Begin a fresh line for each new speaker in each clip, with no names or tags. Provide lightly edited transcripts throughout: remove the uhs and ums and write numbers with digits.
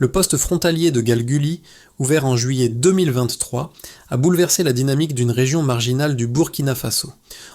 Le poste frontalier de Galguli, ouvert en juillet 2023, a bouleversé la dynamique d'une région marginale du Burkina Faso.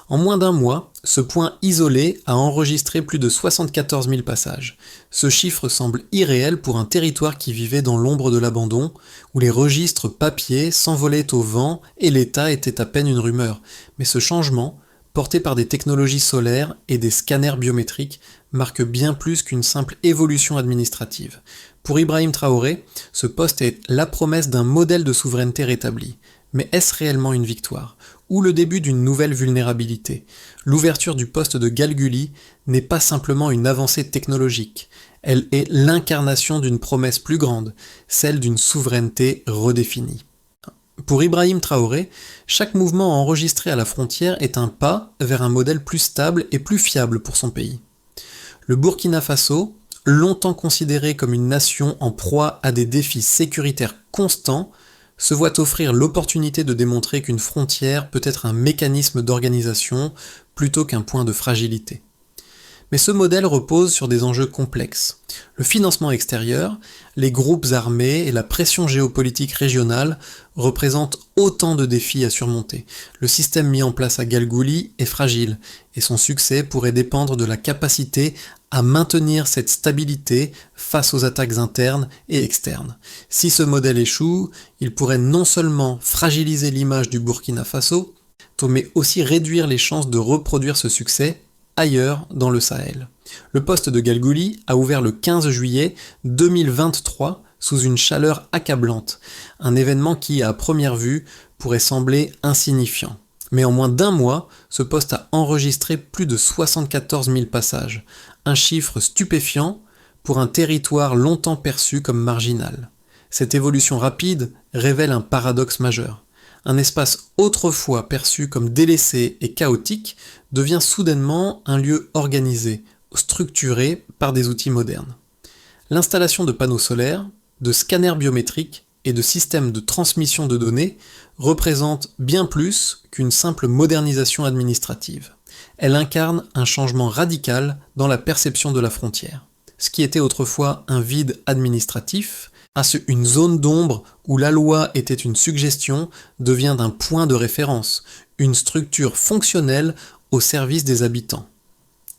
En moins d'un mois, ce point isolé a enregistré plus de 74 000 passages. Ce chiffre semble irréel pour un territoire qui vivait dans l'ombre de l'abandon, où les registres papier s'envolaient au vent et l'État était à peine une rumeur. Mais ce changement, porté par des technologies solaires et des scanners biométriques, marque bien plus qu'une simple évolution administrative. Pour Ibrahim Traoré, ce poste est la promesse d'un modèle de souveraineté rétabli. Mais est-ce réellement une victoire ? Ou le début d'une nouvelle vulnérabilité ? L'ouverture du poste de Galguli n'est pas simplement une avancée technologique, elle est l'incarnation d'une promesse plus grande, celle d'une souveraineté redéfinie. Pour Ibrahim Traoré, chaque mouvement enregistré à la frontière est un pas vers un modèle plus stable et plus fiable pour son pays. Le Burkina Faso, longtemps considéré comme une nation en proie à des défis sécuritaires constants, se voit offrir l'opportunité de démontrer qu'une frontière peut être un mécanisme d'organisation plutôt qu'un point de fragilité. Mais ce modèle repose sur des enjeux complexes. Le financement extérieur, les groupes armés et la pression géopolitique régionale représentent autant de défis à surmonter. Le système mis en place à Galguli est fragile, et son succès pourrait dépendre de la capacité à maintenir cette stabilité face aux attaques internes et externes. Si ce modèle échoue, il pourrait non seulement fragiliser l'image du Burkina Faso, mais aussi réduire les chances de reproduire ce succès ailleurs dans le Sahel. Le poste de Galguli a ouvert le 15 juillet 2023 sous une chaleur accablante, un événement qui, à première vue, pourrait sembler insignifiant. Mais en moins d'un mois, ce poste a enregistré plus de 74 000 passages, un chiffre stupéfiant pour un territoire longtemps perçu comme marginal. Cette évolution rapide révèle un paradoxe majeur. Un espace autrefois perçu comme délaissé et chaotique devient soudainement un lieu organisé, structuré par des outils modernes. L'installation de panneaux solaires, de scanners biométriques et de systèmes de transmission de données représente bien plus qu'une simple modernisation administrative. Elle incarne un changement radical dans la perception de la frontière. Ce qui était autrefois un vide administratif, une zone d'ombre où la loi était une suggestion, devient un point de référence, une structure fonctionnelle au service des habitants.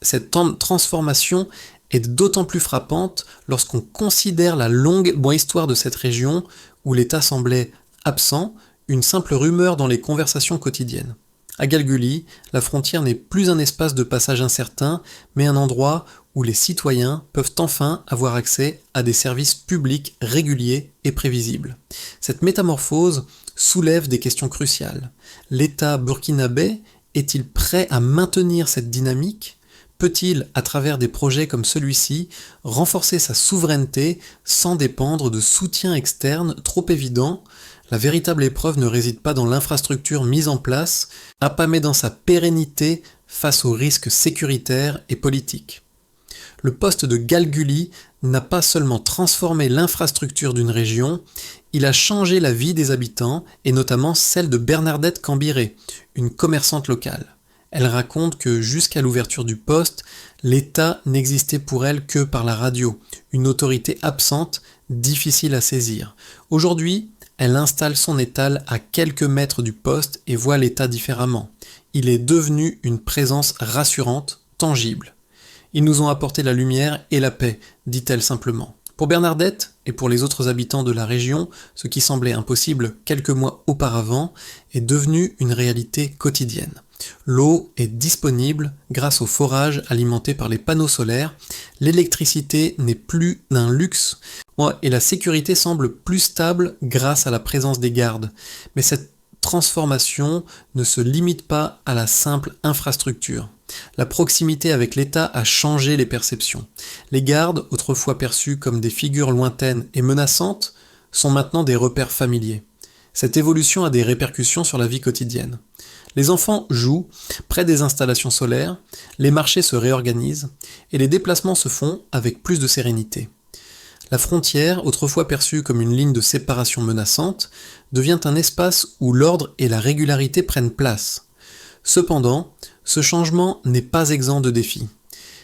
Cette transformation est d'autant plus frappante lorsqu'on considère la longue histoire de cette région où l'État semblait absent, une simple rumeur dans les conversations quotidiennes. À Galguli, la frontière n'est plus un espace de passage incertain, mais un endroit où les citoyens peuvent enfin avoir accès à des services publics réguliers et prévisibles. Cette métamorphose soulève des questions cruciales. L'État burkinabé est-il prêt à maintenir cette dynamique ? Peut-il, à travers des projets comme celui-ci, renforcer sa souveraineté sans dépendre de soutiens externes trop évidents ? La véritable épreuve ne réside pas dans l'infrastructure mise en place, mais dans sa pérennité face aux risques sécuritaires et politiques. Le poste de Galguli n'a pas seulement transformé l'infrastructure d'une région, il a changé la vie des habitants, et notamment celle de Bernadette Cambiré, une commerçante locale. Elle raconte que jusqu'à l'ouverture du poste, l'État n'existait pour elle que par la radio, une autorité absente, difficile à saisir. Aujourd'hui, elle installe son étal à quelques mètres du poste et voit l'État différemment. Il est devenu une présence rassurante, tangible. Ils nous ont apporté la lumière et la paix, dit-elle simplement. Pour Bernadette et pour les autres habitants de la région, ce qui semblait impossible quelques mois auparavant est devenu une réalité quotidienne. L'eau est disponible grâce au forage alimenté par les panneaux solaires, l'électricité n'est plus d'un luxe, et la sécurité semble plus stable grâce à la présence des gardes. Mais cette transformation ne se limite pas à la simple infrastructure. La proximité avec l'État a changé les perceptions. Les gardes, autrefois perçus comme des figures lointaines et menaçantes, sont maintenant des repères familiers. Cette évolution a des répercussions sur la vie quotidienne. Les enfants jouent près des installations solaires, les marchés se réorganisent et les déplacements se font avec plus de sérénité. La frontière, autrefois perçue comme une ligne de séparation menaçante, devient un espace où l'ordre et la régularité prennent place. Cependant, ce changement n'est pas exempt de défis.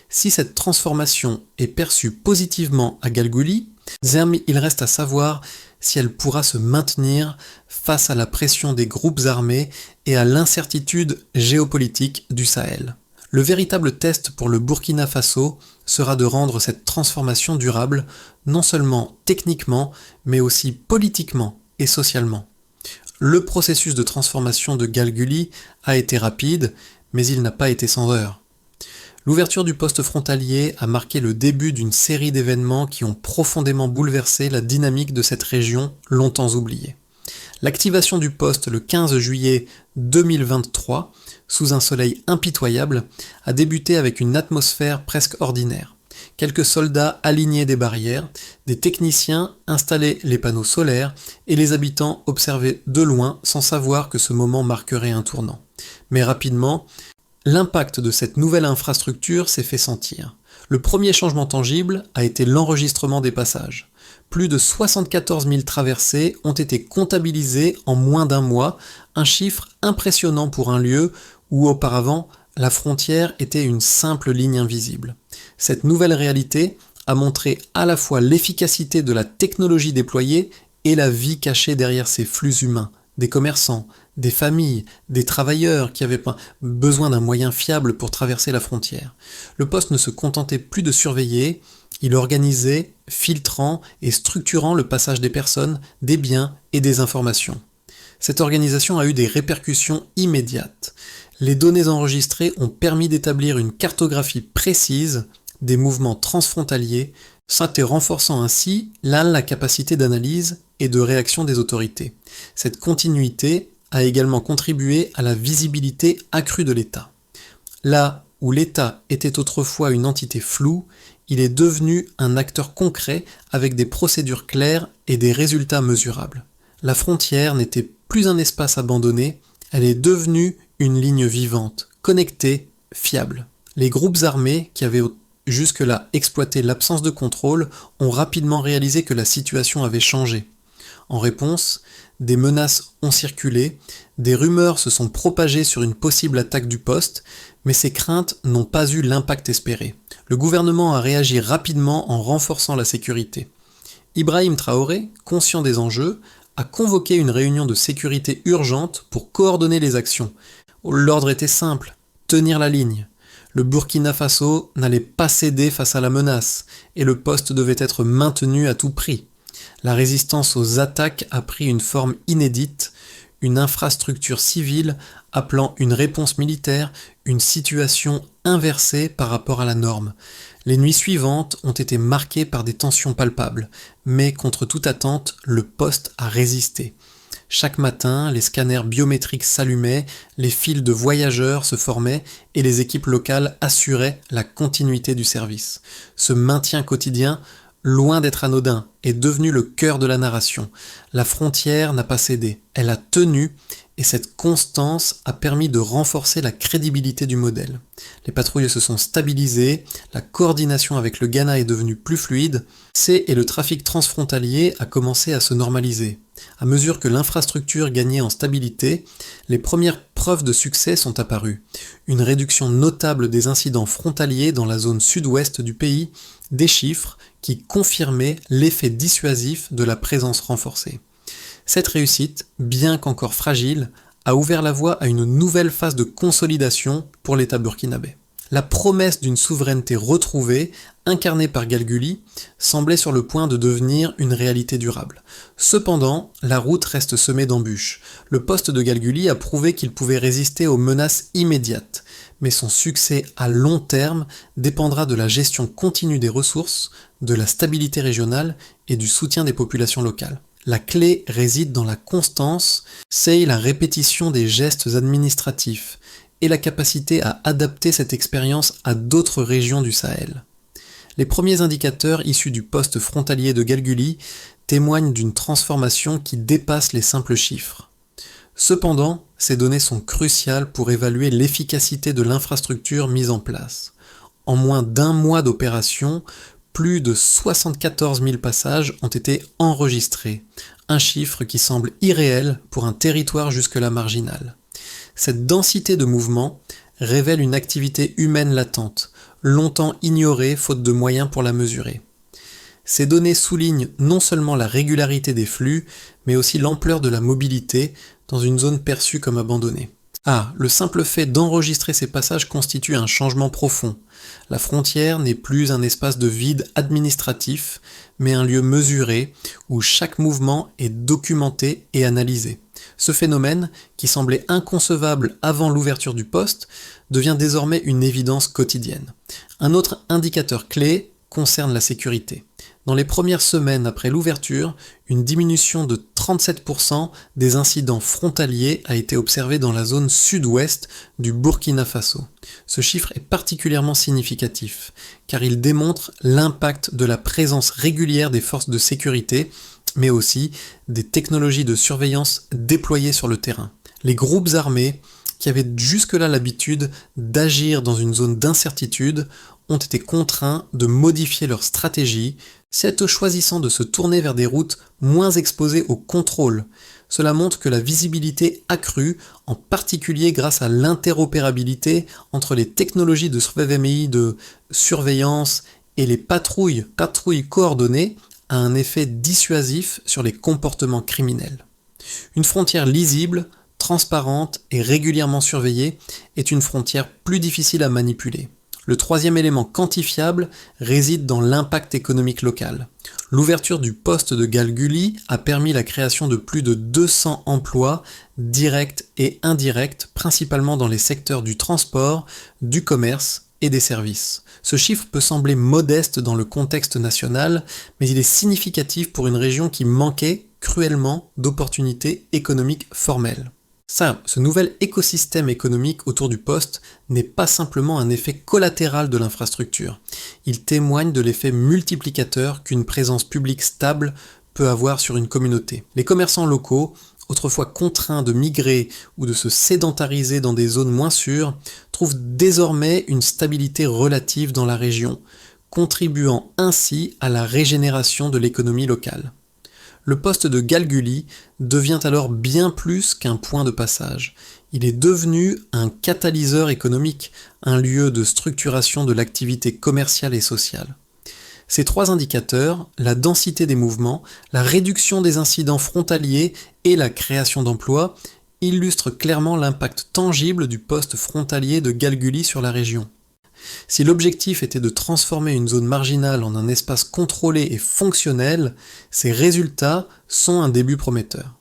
Si cette transformation est perçue positivement à Galguli, Il reste à savoir si elle pourra se maintenir face à la pression des groupes armés et à l'incertitude géopolitique du Sahel. Le véritable test pour le Burkina Faso sera de rendre cette transformation durable, non seulement techniquement, mais aussi politiquement et socialement. Le processus de transformation de Galguli a été rapide, mais il n'a pas été sans heurts. L'ouverture du poste frontalier a marqué le début d'une série d'événements qui ont profondément bouleversé la dynamique de cette région longtemps oubliée. L'activation du poste le 15 juillet 2023, sous un soleil impitoyable, a débuté avec une atmosphère presque ordinaire. Quelques soldats alignaient des barrières, des techniciens installaient les panneaux solaires et les habitants observaient de loin sans savoir que ce moment marquerait un tournant. Mais rapidement, l'impact de cette nouvelle infrastructure s'est fait sentir. Le premier changement tangible a été l'enregistrement des passages. Plus de 74 000 traversées ont été comptabilisées en moins d'un mois, un chiffre impressionnant pour un lieu où auparavant la frontière était une simple ligne invisible. Cette nouvelle réalité a montré à la fois l'efficacité de la technologie déployée et la vie cachée derrière ces flux humains, des commerçants, des familles, des travailleurs qui avaient besoin d'un moyen fiable pour traverser la frontière. Le poste ne se contentait plus de surveiller, il organisait, filtrant et structurant le passage des personnes, des biens et des informations. Cette organisation a eu des répercussions immédiates. Les données enregistrées ont permis d'établir une cartographie précise des mouvements transfrontaliers, renforçant ainsi la capacité d'analyse et de réaction des autorités. Cette continuité a également contribué à la visibilité accrue de l'État. Là où l'État était autrefois une entité floue, il est devenu un acteur concret avec des procédures claires et des résultats mesurables. La frontière n'était plus un espace abandonné, elle est devenue une ligne vivante, connectée, fiable. Les groupes armés qui avaient jusque-là exploité l'absence de contrôle ont rapidement réalisé que la situation avait changé. En réponse, des menaces ont circulé, des rumeurs se sont propagées sur une possible attaque du poste, mais ces craintes n'ont pas eu l'impact espéré. Le gouvernement a réagi rapidement en renforçant la sécurité. Ibrahim Traoré, conscient des enjeux, a convoqué une réunion de sécurité urgente pour coordonner les actions. L'ordre était simple, tenir la ligne. Le Burkina Faso n'allait pas céder face à la menace, et le poste devait être maintenu à tout prix. La résistance aux attaques a pris une forme inédite, une infrastructure civile appelant une réponse militaire, une situation inversée par rapport à la norme. Les nuits suivantes ont été marquées par des tensions palpables, mais contre toute attente, le poste a résisté. Chaque matin, les scanners biométriques s'allumaient, les files de voyageurs se formaient et les équipes locales assuraient la continuité du service. Ce maintien quotidien, loin d'être anodin, est devenu le cœur de la narration. La frontière n'a pas cédé, elle a tenu et cette constance a permis de renforcer la crédibilité du modèle. Les patrouilles se sont stabilisées, la coordination avec le Ghana est devenue plus fluide, et le trafic transfrontalier a commencé à se normaliser. À mesure que l'infrastructure gagnait en stabilité, les premières preuves de succès sont apparues. Une réduction notable des incidents frontaliers dans la zone sud-ouest du pays, des chiffres qui confirmaient l'effet dissuasif de la présence renforcée. Cette réussite, bien qu'encore fragile, a ouvert la voie à une nouvelle phase de consolidation pour l'État burkinabé. La promesse d'une souveraineté retrouvée, incarnée par Galguli, semblait sur le point de devenir une réalité durable. Cependant, la route reste semée d'embûches. Le poste de Galguli a prouvé qu'il pouvait résister aux menaces immédiates, mais son succès à long terme dépendra de la gestion continue des ressources, de la stabilité régionale et du soutien des populations locales. La clé réside dans la constance, c'est la répétition des gestes administratifs et la capacité à adapter cette expérience à d'autres régions du Sahel. Les premiers indicateurs issus du poste frontalier de Galguli témoignent d'une transformation qui dépasse les simples chiffres. Cependant, ces données sont cruciales pour évaluer l'efficacité de l'infrastructure mise en place. En moins d'un mois d'opération, plus de 74 000 passages ont été enregistrés, un chiffre qui semble irréel pour un territoire jusque-là marginal. Cette densité de mouvements révèle une activité humaine latente, longtemps ignorée faute de moyens pour la mesurer. Ces données soulignent non seulement la régularité des flux, mais aussi l'ampleur de la mobilité dans une zone perçue comme abandonnée. Ah, le simple fait d'enregistrer ces passages constitue un changement profond. La frontière n'est plus un espace de vide administratif, mais un lieu mesuré où chaque mouvement est documenté et analysé. Ce phénomène, qui semblait inconcevable avant l'ouverture du poste, devient désormais une évidence quotidienne. Un autre indicateur clé concerne la sécurité. Dans les premières semaines après l'ouverture, une diminution de 37% des incidents frontaliers a été observée dans la zone sud-ouest du Burkina Faso. Ce chiffre est particulièrement significatif, car il démontre l'impact de la présence régulière des forces de sécurité, mais aussi des technologies de surveillance déployées sur le terrain. Les groupes armés, qui avaient jusque-là l'habitude d'agir dans une zone d'incertitude, ont été contraints de modifier leur stratégie, certes choisissant de se tourner vers des routes moins exposées au contrôle. Cela montre que la visibilité accrue, en particulier grâce à l'interopérabilité entre les technologies de FMI de surveillance et les patrouilles coordonnées, a un effet dissuasif sur les comportements criminels. Une frontière lisible, transparente et régulièrement surveillée est une frontière plus difficile à manipuler. Le troisième élément quantifiable réside dans l'impact économique local. L'ouverture du poste de Galguli a permis la création de plus de 200 emplois directs et indirects, principalement dans les secteurs du transport, du commerce et des services. Ce chiffre peut sembler modeste dans le contexte national, mais il est significatif pour une région qui manquait cruellement d'opportunités économiques formelles. Ce nouvel écosystème économique autour du poste n'est pas simplement un effet collatéral de l'infrastructure. Il témoigne de l'effet multiplicateur qu'une présence publique stable peut avoir sur une communauté. Les commerçants locaux, autrefois contraints de migrer ou de se sédentariser dans des zones moins sûres, trouvent désormais une stabilité relative dans la région, contribuant ainsi à la régénération de l'économie locale. Le poste de Galguli devient alors bien plus qu'un point de passage. Il est devenu un catalyseur économique, un lieu de structuration de l'activité commerciale et sociale. Ces trois indicateurs, la densité des mouvements, la réduction des incidents frontaliers et la création d'emplois, illustrent clairement l'impact tangible du poste frontalier de Galguli sur la région. Si l'objectif était de transformer une zone marginale en un espace contrôlé et fonctionnel, ces résultats sont un début prometteur.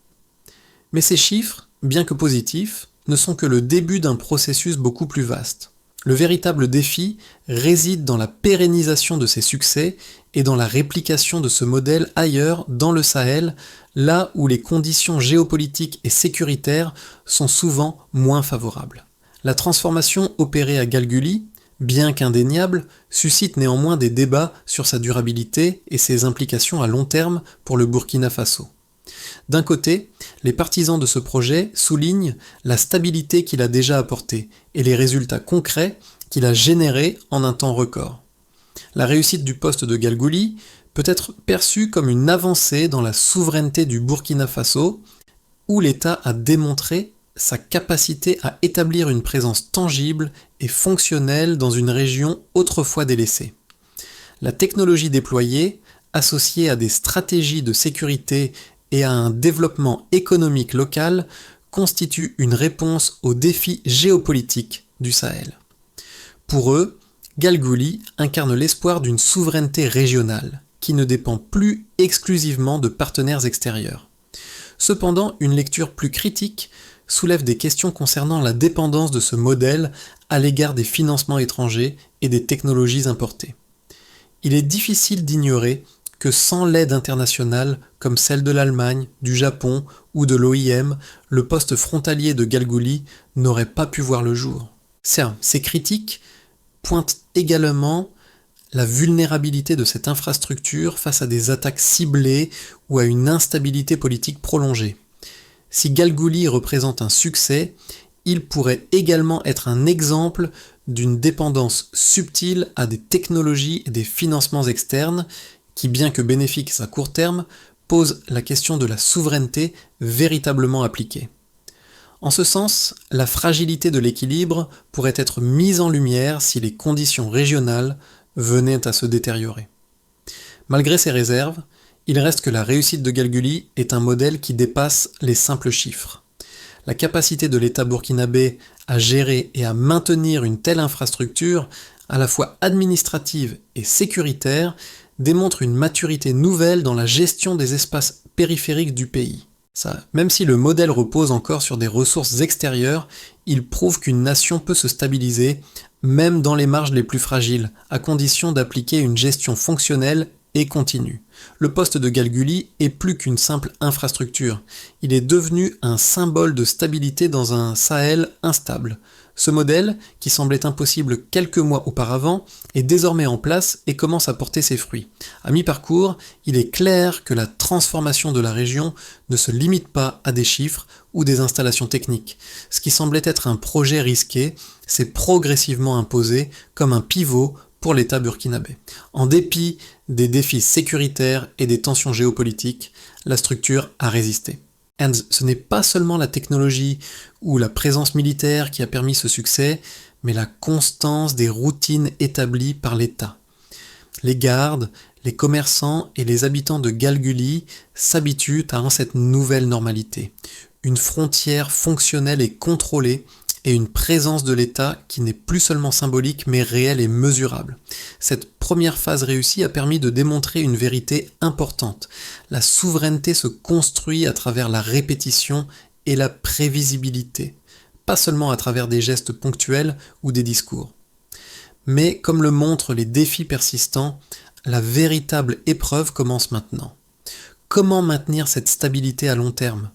Mais ces chiffres, bien que positifs, ne sont que le début d'un processus beaucoup plus vaste. Le véritable défi réside dans la pérennisation de ces succès et dans la réplication de ce modèle ailleurs dans le Sahel, là où les conditions géopolitiques et sécuritaires sont souvent moins favorables. La transformation opérée à Galguli, bien qu'indéniable, suscite néanmoins des débats sur sa durabilité et ses implications à long terme pour le Burkina Faso. D'un côté, les partisans de ce projet soulignent la stabilité qu'il a déjà apportée et les résultats concrets qu'il a générés en un temps record. La réussite du poste de Galguli peut être perçue comme une avancée dans la souveraineté du Burkina Faso, où l'État a démontré sa capacité à établir une présence tangible et fonctionnelle dans une région autrefois délaissée. La technologie déployée, associée à des stratégies de sécurité et à un développement économique local, constitue une réponse aux défis géopolitiques du Sahel. Pour eux, Galguli incarne l'espoir d'une souveraineté régionale, qui ne dépend plus exclusivement de partenaires extérieurs. Cependant, une lecture plus critique soulève des questions concernant la dépendance de ce modèle à l'égard des financements étrangers et des technologies importées. Il est difficile d'ignorer que sans l'aide internationale comme celle de l'Allemagne, du Japon ou de l'OIM, le poste frontalier de Galguli n'aurait pas pu voir le jour. Certes, ces critiques pointent également la vulnérabilité de cette infrastructure face à des attaques ciblées ou à une instabilité politique prolongée. Si Galguli représente un succès, il pourrait également être un exemple d'une dépendance subtile à des technologies et des financements externes qui, bien que bénéfiques à court terme, posent la question de la souveraineté véritablement appliquée. En ce sens, la fragilité de l'équilibre pourrait être mise en lumière si les conditions régionales venaient à se détériorer. Malgré ces réserves, il reste que la réussite de Galguli est un modèle qui dépasse les simples chiffres. La capacité de l'État burkinabé à gérer et à maintenir une telle infrastructure, à la fois administrative et sécuritaire, démontre une maturité nouvelle dans la gestion des espaces périphériques du pays. Même si le modèle repose encore sur des ressources extérieures, il prouve qu'une nation peut se stabiliser, même dans les marges les plus fragiles, à condition d'appliquer une gestion fonctionnelle et continue. Le poste de Galguli est plus qu'une simple infrastructure, il est devenu un symbole de stabilité dans un Sahel instable. Ce modèle, qui semblait impossible quelques mois auparavant, est désormais en place et commence à porter ses fruits. À mi-parcours, il est clair que la transformation de la région ne se limite pas à des chiffres ou des installations techniques. Ce qui semblait être un projet risqué s'est progressivement imposé comme un pivot pour l'État burkinabé. En dépit des défis sécuritaires et des tensions géopolitiques, la structure a résisté. Et ce n'est pas seulement la technologie ou la présence militaire qui a permis ce succès, mais la constance des routines établies par l'État. Les gardes, les commerçants et les habitants de Galguli s'habituent à cette nouvelle normalité. Une frontière fonctionnelle et contrôlée et une présence de l'État qui n'est plus seulement symbolique mais réelle et mesurable. Cette première phase réussie a permis de démontrer une vérité importante. La souveraineté se construit à travers la répétition et la prévisibilité, pas seulement à travers des gestes ponctuels ou des discours. Mais comme le montrent les défis persistants, la véritable épreuve commence maintenant. Comment maintenir cette stabilité à long terme ?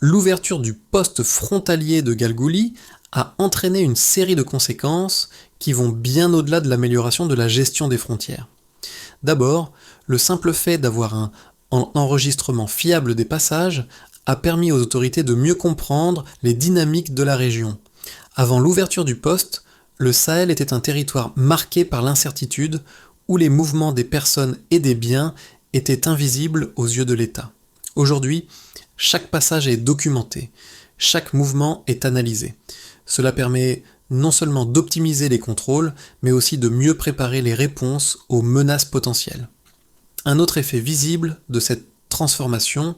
L'ouverture du poste frontalier de Galguli a entraîné une série de conséquences qui vont bien au-delà de l'amélioration de la gestion des frontières. D'abord, le simple fait d'avoir un enregistrement fiable des passages a permis aux autorités de mieux comprendre les dynamiques de la région. Avant l'ouverture du poste, le Sahel était un territoire marqué par l'incertitude où les mouvements des personnes et des biens étaient invisibles aux yeux de l'État. Aujourd'hui, chaque passage est documenté, chaque mouvement est analysé. Cela permet non seulement d'optimiser les contrôles, mais aussi de mieux préparer les réponses aux menaces potentielles. Un autre effet visible de cette transformation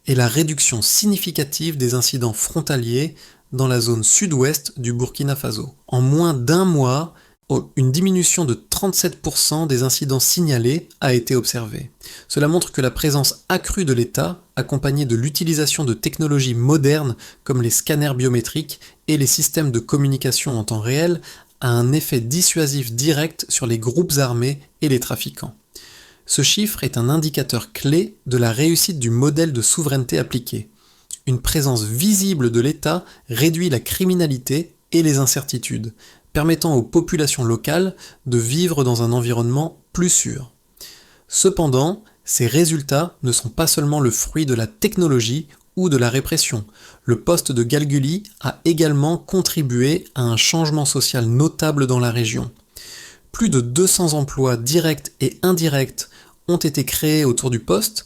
est la réduction significative des incidents frontaliers dans la zone sud-ouest du Burkina Faso. En moins d'un mois, une diminution de 37% des incidents signalés a été observée. Cela montre que la présence accrue de l'État, accompagnée de l'utilisation de technologies modernes comme les scanners biométriques et les systèmes de communication en temps réel, a un effet dissuasif direct sur les groupes armés et les trafiquants. Ce chiffre est un indicateur clé de la réussite du modèle de souveraineté appliqué. Une présence visible de l'État réduit la criminalité et les incertitudes, permettant aux populations locales de vivre dans un environnement plus sûr. Cependant, ces résultats ne sont pas seulement le fruit de la technologie ou de la répression. Le poste de Galguli a également contribué à un changement social notable dans la région. Plus de 200 emplois directs et indirects ont été créés autour du poste,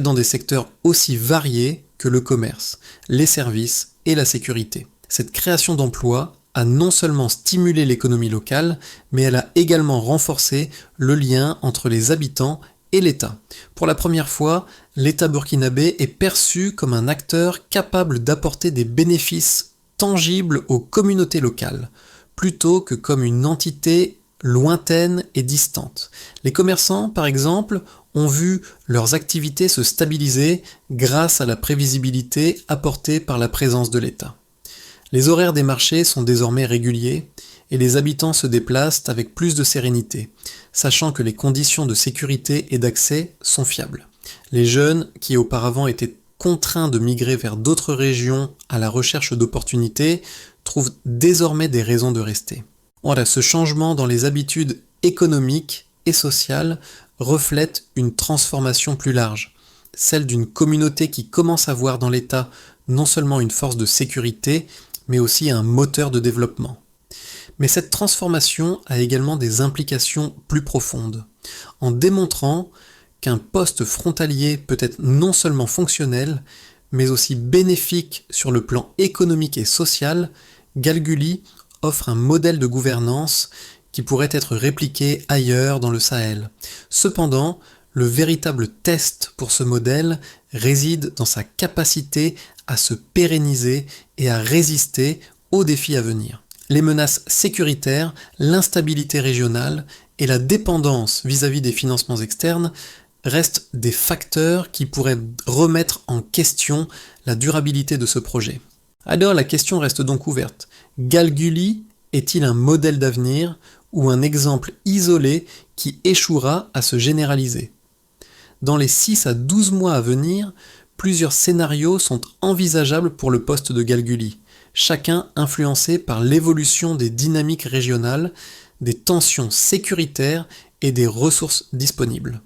dans des secteurs aussi variés que le commerce, les services et la sécurité. Cette création d'emplois a non seulement stimulé l'économie locale, mais elle a également renforcé le lien entre les habitants et l'État. Pour la première fois, l'État burkinabé est perçu comme un acteur capable d'apporter des bénéfices tangibles aux communautés locales, plutôt que comme une entité lointaine et distante. Les commerçants, par exemple, ont vu leurs activités se stabiliser grâce à la prévisibilité apportée par la présence de l'État. Les horaires des marchés sont désormais réguliers et les habitants se déplacent avec plus de sérénité, sachant que les conditions de sécurité et d'accès sont fiables. Les jeunes, qui auparavant étaient contraints de migrer vers d'autres régions à la recherche d'opportunités, trouvent désormais des raisons de rester. Voilà, ce changement dans les habitudes économiques et sociales reflète une transformation plus large, celle d'une communauté qui commence à voir dans l'État non seulement une force de sécurité, mais aussi un moteur de développement. Mais cette transformation a également des implications plus profondes, en démontrant qu'un poste frontalier peut être non seulement fonctionnel, mais aussi bénéfique sur le plan économique et social. Galguli offre un modèle de gouvernance qui pourrait être répliqué ailleurs dans le Sahel. Cependant, Le véritable test pour ce modèle réside dans sa capacité à se pérenniser et à résister aux défis à venir. Les menaces sécuritaires, l'instabilité régionale et la dépendance vis-à-vis des financements externes restent des facteurs qui pourraient remettre en question la durabilité de ce projet. Alors la question reste donc ouverte. Galguli est-il un modèle d'avenir ou un exemple isolé qui échouera à se généraliser? Dans les 6 à 12 mois à venir, plusieurs scénarios sont envisageables pour le poste de Galguli, chacun influencé par l'évolution des dynamiques régionales, des tensions sécuritaires et des ressources disponibles.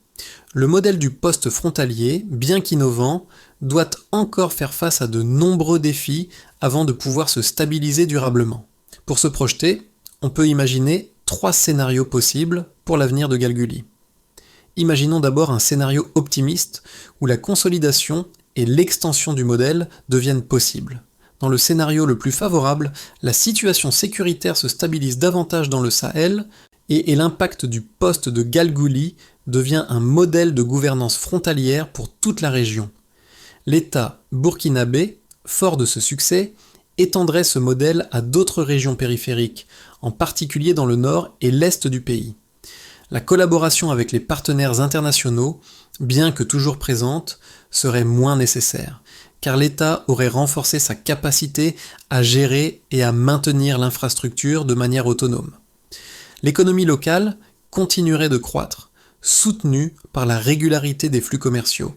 Le modèle du poste frontalier, bien qu'innovant, doit encore faire face à de nombreux défis avant de pouvoir se stabiliser durablement. Pour se projeter, on peut imaginer 3 scénarios possibles pour l'avenir de Galguli. Imaginons d'abord un scénario optimiste où la consolidation et l'extension du modèle deviennent possibles. Dans le scénario le plus favorable, la situation sécuritaire se stabilise davantage dans le Sahel et l'impact du poste de Galguli devient un modèle de gouvernance frontalière pour toute la région. L'État burkinabé, fort de ce succès, étendrait ce modèle à d'autres régions périphériques, en particulier dans le nord et l'est du pays. La collaboration avec les partenaires internationaux, bien que toujours présente, serait moins nécessaire, car l'État aurait renforcé sa capacité à gérer et à maintenir l'infrastructure de manière autonome. L'économie locale continuerait de croître, soutenue par la régularité des flux commerciaux,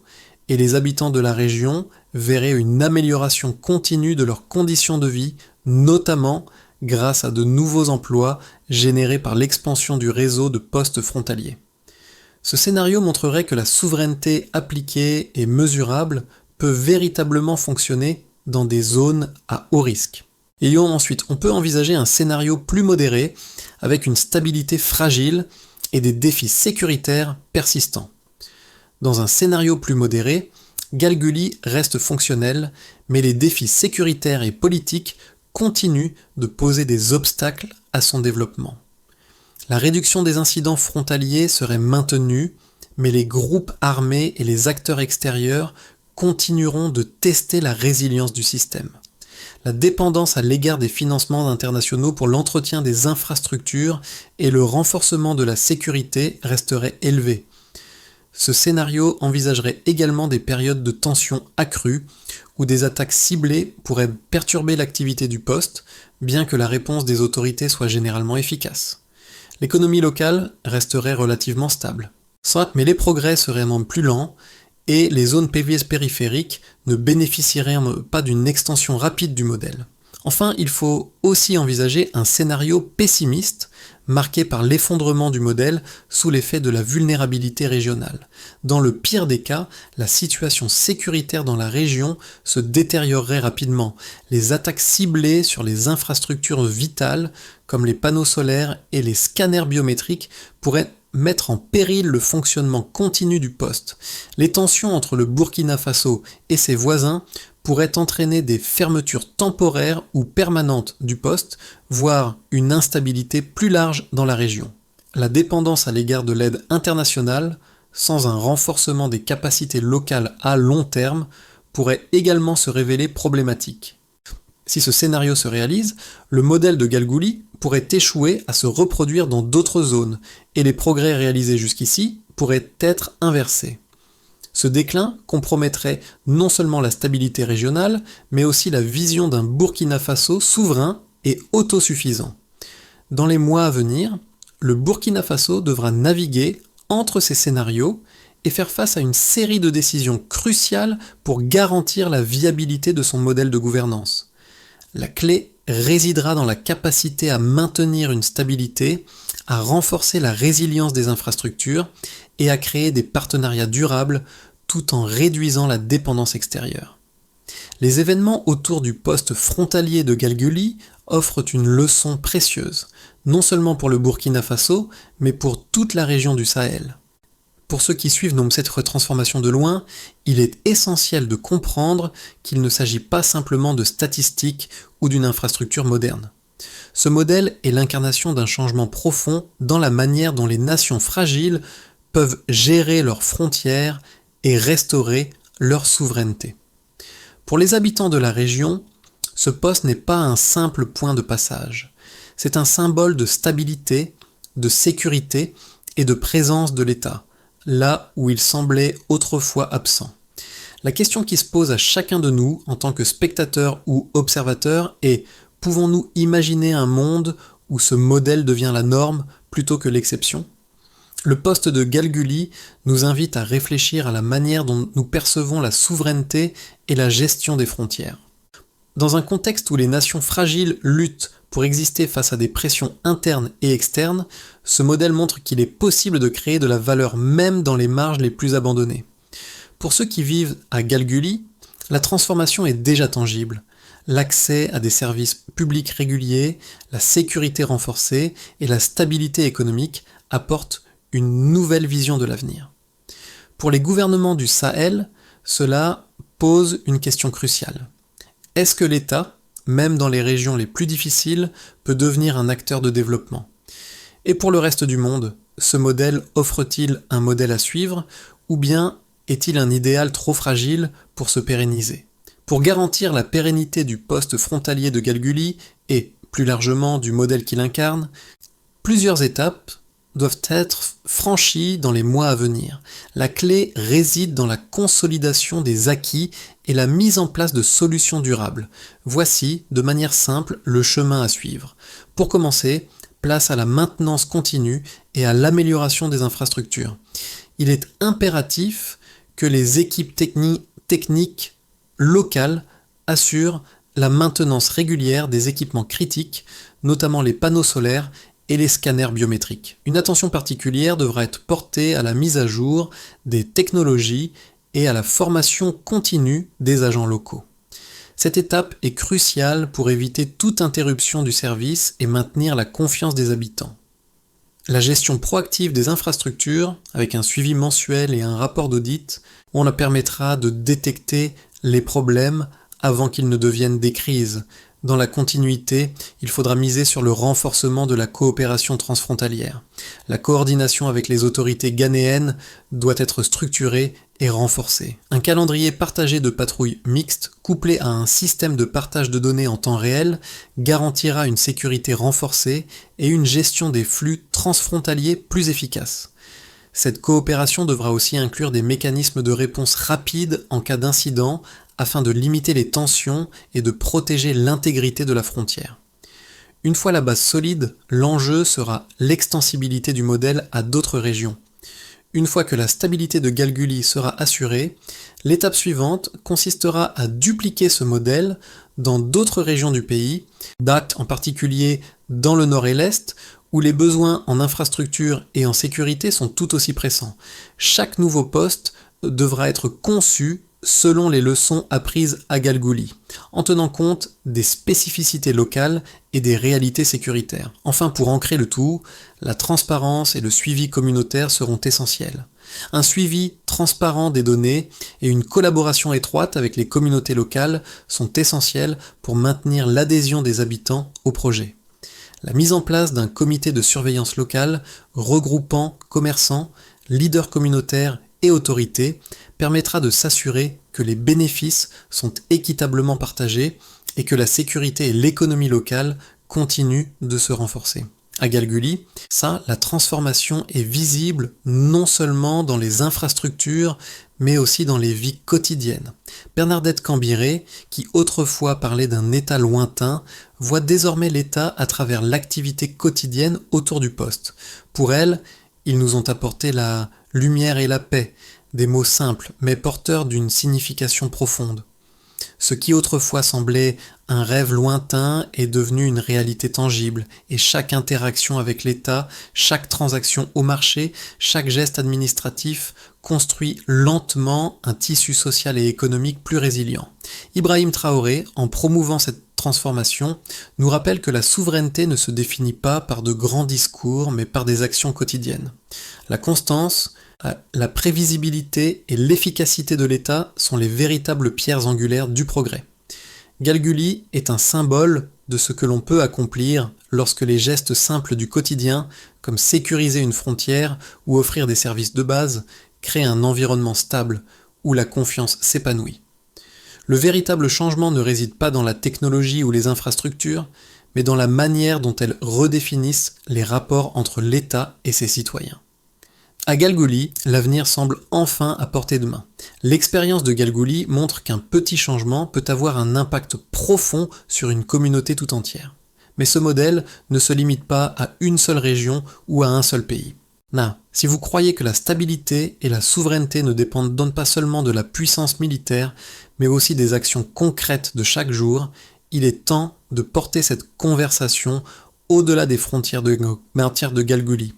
et les habitants de la région verraient une amélioration continue de leurs conditions de vie, notamment grâce à de nouveaux emplois générés par l'expansion du réseau de postes frontaliers. Ce scénario montrerait que la souveraineté appliquée et mesurable peut véritablement fonctionner dans des zones à haut risque. Ensuite, on peut envisager un scénario plus modéré, avec une stabilité fragile et des défis sécuritaires persistants. Dans un scénario plus modéré, Galguli reste fonctionnel, mais les défis sécuritaires et politiques continuent de poser des obstacles à son développement. La réduction des incidents frontaliers serait maintenue, mais les groupes armés et les acteurs extérieurs continueront de tester la résilience du système. La dépendance à l'égard des financements internationaux pour l'entretien des infrastructures et le renforcement de la sécurité resterait élevée. Ce scénario envisagerait également des périodes de tension accrues où des attaques ciblées pourraient perturber l'activité du poste, bien que la réponse des autorités soit généralement efficace. L'économie locale resterait relativement stable. Soit, mais les progrès seraient même plus lents et les zones périphériques ne bénéficieraient pas d'une extension rapide du modèle. Enfin, il faut aussi envisager un scénario pessimiste marqué par l'effondrement du modèle sous l'effet de la vulnérabilité régionale. Dans le pire des cas, la situation sécuritaire dans la région se détériorerait rapidement. Les attaques ciblées sur les infrastructures vitales, comme les panneaux solaires et les scanners biométriques, pourraient mettre en péril le fonctionnement continu du poste. Les tensions entre le Burkina Faso et ses voisins pourraient entraîner des fermetures temporaires ou permanentes du poste, voire une instabilité plus large dans la région. La dépendance à l'égard de l'aide internationale, sans un renforcement des capacités locales à long terme, pourrait également se révéler problématique. Si ce scénario se réalise, le modèle de Galguli pourrait échouer à se reproduire dans d'autres zones, et les progrès réalisés jusqu'ici pourraient être inversés. Ce déclin compromettrait non seulement la stabilité régionale, mais aussi la vision d'un Burkina Faso souverain et autosuffisant. Dans les mois à venir, le Burkina Faso devra naviguer entre ces scénarios et faire face à une série de décisions cruciales pour garantir la viabilité de son modèle de gouvernance. La clé résidera dans la capacité à maintenir une stabilité, à renforcer la résilience des infrastructures et à créer des partenariats durables tout en réduisant la dépendance extérieure. Les événements autour du poste frontalier de Galguli offrent une leçon précieuse, non seulement pour le Burkina Faso, mais pour toute la région du Sahel. Pour ceux qui suivent cette transformation de loin, il est essentiel de comprendre qu'il ne s'agit pas simplement de statistiques ou d'une infrastructure moderne. Ce modèle est l'incarnation d'un changement profond dans la manière dont les nations fragiles peuvent gérer leurs frontières et restaurer leur souveraineté. Pour les habitants de la région, ce poste n'est pas un simple point de passage. C'est un symbole de stabilité, de sécurité et de présence de l'État, là où il semblait autrefois absent. La question qui se pose à chacun de nous en tant que spectateur ou observateur est: pouvons-nous imaginer un monde où ce modèle devient la norme plutôt que l'exception ? Le poste de Galguli nous invite à réfléchir à la manière dont nous percevons la souveraineté et la gestion des frontières. Dans un contexte où les nations fragiles luttent pour exister face à des pressions internes et externes, ce modèle montre qu'il est possible de créer de la valeur même dans les marges les plus abandonnées. Pour ceux qui vivent à Galguli, la transformation est déjà tangible. L'accès à des services publics réguliers, la sécurité renforcée et la stabilité économique apportent une nouvelle vision de l'avenir. Pour les gouvernements du Sahel, cela pose une question cruciale. Est-ce que l'État, même dans les régions les plus difficiles, peut devenir un acteur de développement ? Et pour le reste du monde, ce modèle offre-t-il un modèle à suivre, ou bien est-il un idéal trop fragile pour se pérenniser ? Pour garantir la pérennité du poste frontalier de Galguli et, plus largement, du modèle qu'il incarne, plusieurs étapes doivent être franchies dans les mois à venir. La clé réside dans la consolidation des acquis et la mise en place de solutions durables. Voici, de manière simple, le chemin à suivre. Pour commencer, place à la maintenance continue et à l'amélioration des infrastructures. Il est impératif que les équipes techniques locales assurent la maintenance régulière des équipements critiques, notamment les panneaux solaires et les scanners biométriques. Une attention particulière devra être portée à la mise à jour des technologies et à la formation continue des agents locaux. Cette étape est cruciale pour éviter toute interruption du service et maintenir la confiance des habitants. La gestion proactive des infrastructures, avec un suivi mensuel et un rapport d'audit, on la permettra de détecter les problèmes avant qu'ils ne deviennent des crises. Dans la continuité, il faudra miser sur le renforcement de la coopération transfrontalière. La coordination avec les autorités ghanéennes doit être structurée et renforcée. Un calendrier partagé de patrouilles mixtes, couplé à un système de partage de données en temps réel, garantira une sécurité renforcée et une gestion des flux transfrontaliers plus efficace. Cette coopération devra aussi inclure des mécanismes de réponse rapide en cas d'incident, afin de limiter les tensions et de protéger l'intégrité de la frontière. Une fois la base solide, l'enjeu sera l'extensibilité du modèle à d'autres régions. Une fois que la stabilité de Galguli sera assurée, l'étape suivante consistera à dupliquer ce modèle dans d'autres régions du pays, en particulier dans le nord et l'est, où les besoins en infrastructure et en sécurité sont tout aussi pressants. Chaque nouveau poste devra être conçu selon les leçons apprises à Galguli, en tenant compte des spécificités locales et des réalités sécuritaires. Enfin, pour ancrer le tout, la transparence et le suivi communautaire seront essentiels. Un suivi transparent des données et une collaboration étroite avec les communautés locales sont essentiels pour maintenir l'adhésion des habitants au projet. La mise en place d'un comité de surveillance locale regroupant commerçants, leaders communautaires et autorités permettra de s'assurer que les bénéfices sont équitablement partagés et que la sécurité et l'économie locale continuent de se renforcer. À Galguli, la transformation est visible non seulement dans les infrastructures, mais aussi dans les vies quotidiennes. Bernadette Cambiré, qui autrefois parlait d'un État lointain, voit désormais l'État à travers l'activité quotidienne autour du poste. Pour elle, ils nous ont apporté la lumière et la paix, des mots simples, mais porteurs d'une signification profonde. Ce qui autrefois semblait un rêve lointain est devenu une réalité tangible, et chaque interaction avec l'État, chaque transaction au marché, chaque geste administratif construit lentement un tissu social et économique plus résilient. Ibrahim Traoré, en promouvant cette transformation, nous rappelle que la souveraineté ne se définit pas par de grands discours, mais par des actions quotidiennes. La constance, la prévisibilité et l'efficacité de l'État sont les véritables pierres angulaires du progrès. Galguli est un symbole de ce que l'on peut accomplir lorsque les gestes simples du quotidien, comme sécuriser une frontière ou offrir des services de base, créent un environnement stable où la confiance s'épanouit. Le véritable changement ne réside pas dans la technologie ou les infrastructures, mais dans la manière dont elles redéfinissent les rapports entre l'État et ses citoyens. À Galguli, l'avenir semble enfin à portée de main. L'expérience de Galguli montre qu'un petit changement peut avoir un impact profond sur une communauté tout entière. Mais ce modèle ne se limite pas à une seule région ou à un seul pays. Non, si vous croyez que la stabilité et la souveraineté ne dépendent donc pas seulement de la puissance militaire, mais aussi des actions concrètes de chaque jour, il est temps de porter cette conversation au-delà des frontières de Galguli.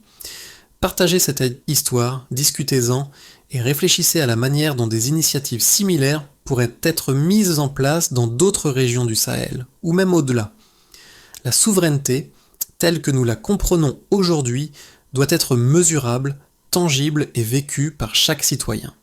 Partagez cette histoire, discutez-en et réfléchissez à la manière dont des initiatives similaires pourraient être mises en place dans d'autres régions du Sahel, ou même au-delà. La souveraineté, telle que nous la comprenons aujourd'hui, doit être mesurable, tangible et vécue par chaque citoyen.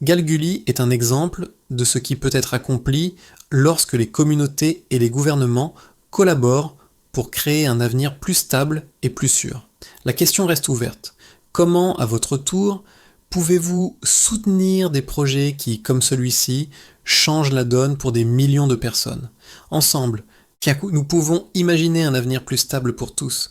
Galguli est un exemple de ce qui peut être accompli lorsque les communautés et les gouvernements collaborent pour créer un avenir plus stable et plus sûr. La question reste ouverte. Comment, à votre tour, pouvez-vous soutenir des projets qui, comme celui-ci, changent la donne pour des millions de personnes ? Ensemble, nous pouvons imaginer un avenir plus stable pour tous.